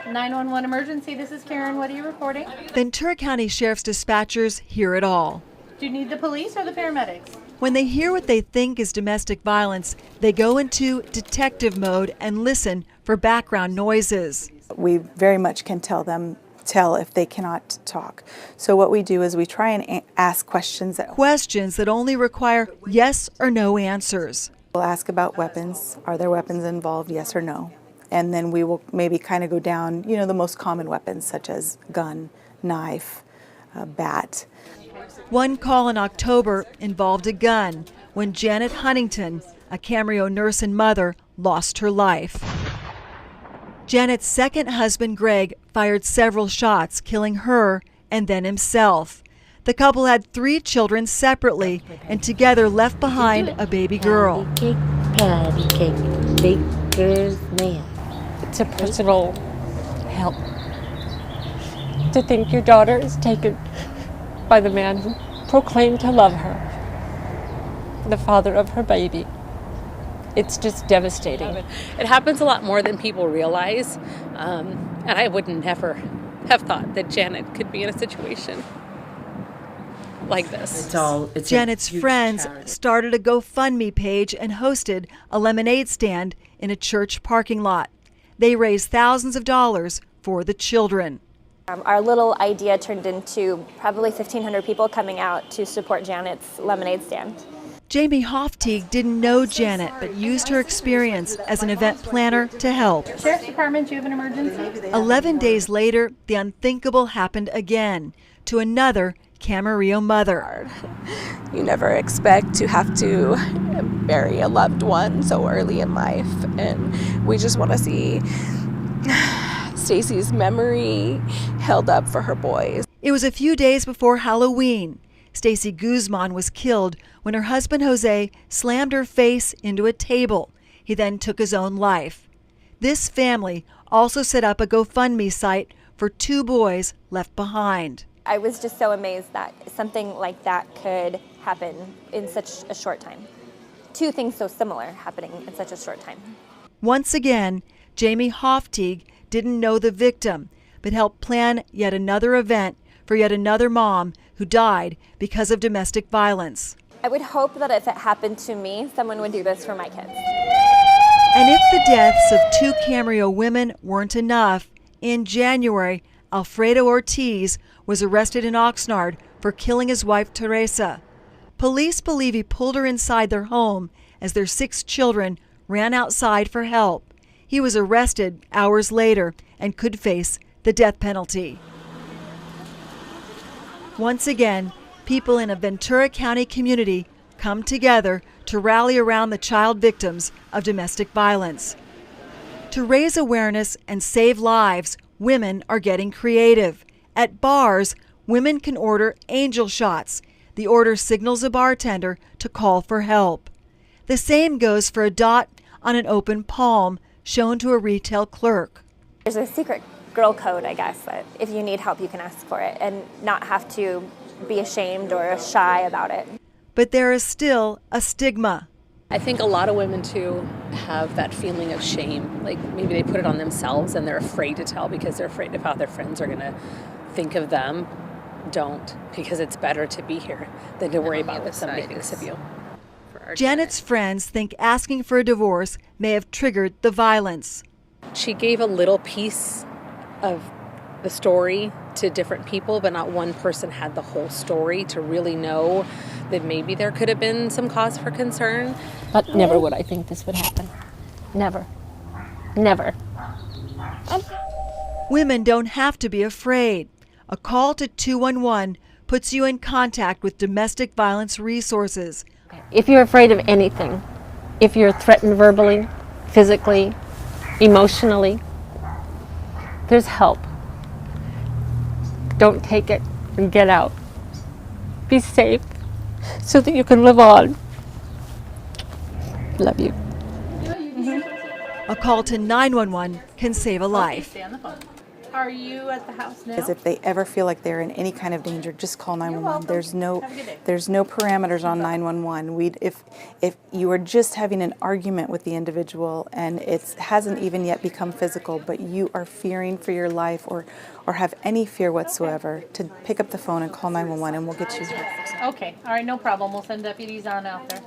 911 emergency, this is Karen. What are you reporting? Ventura County Sheriff's dispatchers hear it all. Do you need the police or the paramedics? When they hear what they think is domestic violence, they go into detective mode and listen for background noises. We very much can tell if they cannot talk. So what we do is we try and ask questions that only require yes or no answers. We'll ask about weapons. Are there weapons involved, yes or no? And then we will maybe kind of go down, the most common weapons such as gun, knife, bat. One call in October involved a gun when Janet Huntington, a Camarillo nurse and mother, lost her life. Janet's second husband, Greg, fired several shots, killing her and then himself. The couple had 3 children separately and together left behind a baby girl. Patty cake, baker's man. It's a personal help to think your daughter is taken by the man who proclaimed to love her, the father of her baby. It's just devastating. It happens a lot more than people realize, and I would never have thought that Janet could be in a situation like this. Janet's friends started a GoFundMe page and hosted a lemonade stand in a church parking lot. They raised thousands of dollars for the children. Our little idea turned into probably 1,500 people coming out to support Janet's lemonade stand. Jamie Hofteeg didn't know Janet, but used her experience as an event planner to help. Sheriff's Department, do you have an emergency? 11 days later, the unthinkable happened again to another Camarillo mother. You never expect to have to bury a loved one so early in life, and we just want to see Stacy's memory held up for her boys. It was a few days before Halloween. Stacy Guzman was killed when her husband Jose slammed her face into a table. He then took his own life. This family also set up a GoFundMe site for 2 boys left behind. I was just so amazed that something like that could happen in such a short time. 2 things so similar happening in such a short time. Once again, Jamie Hofteeg didn't know the victim, but helped plan yet another event for yet another mom who died because of domestic violence. I would hope that if it happened to me, someone would do this for my kids. And if the deaths of 2 Camarillo women weren't enough, in January, Alfredo Ortiz was arrested in Oxnard for killing his wife Teresa. Police believe he pulled her inside their home as their 6 children ran outside for help. He was arrested hours later and could face the death penalty. Once again, people in a Ventura County community come together to rally around the child victims of domestic violence. To raise awareness and save lives, women are getting creative. At bars, women can order angel shots. The order signals a bartender to call for help. The same goes for a dot on an open palm shown to a retail clerk. There's a secret girl code, I guess, that if you need help, you can ask for it and not have to be ashamed or shy about it. But there is still a stigma. I think a lot of women, too, have that feeling of shame. Like maybe they put it on themselves and they're afraid to tell because they're afraid of how their friends are going to think of them. Don't, because it's better to be here than to worry about what somebody thinks of you. Janet's friends think asking for a divorce may have triggered the violence. She gave a little piece of the story to different people, but not one person had the whole story to really know that maybe there could have been some cause for concern. But never would I think this would happen. Never. Never. Women don't have to be afraid. A call to 211 puts you in contact with domestic violence resources. If you're afraid of anything, if you're threatened verbally, physically, emotionally, there's help. Don't take it and get out. Be safe so that you can live on. Love you. A call to 911 can save a life. Stay on the phone. Are you at the house now? Because if they ever feel like they're in any kind of danger, just call 911. welcome. Have a good day. There's no parameters on 911. If you are just having an argument with the individual and it hasn't even yet become physical, but you are fearing for your life or have any fear whatsoever, to pick up the phone and call 911 and we'll get you. Okay, all right, no problem. We'll send deputies on out there.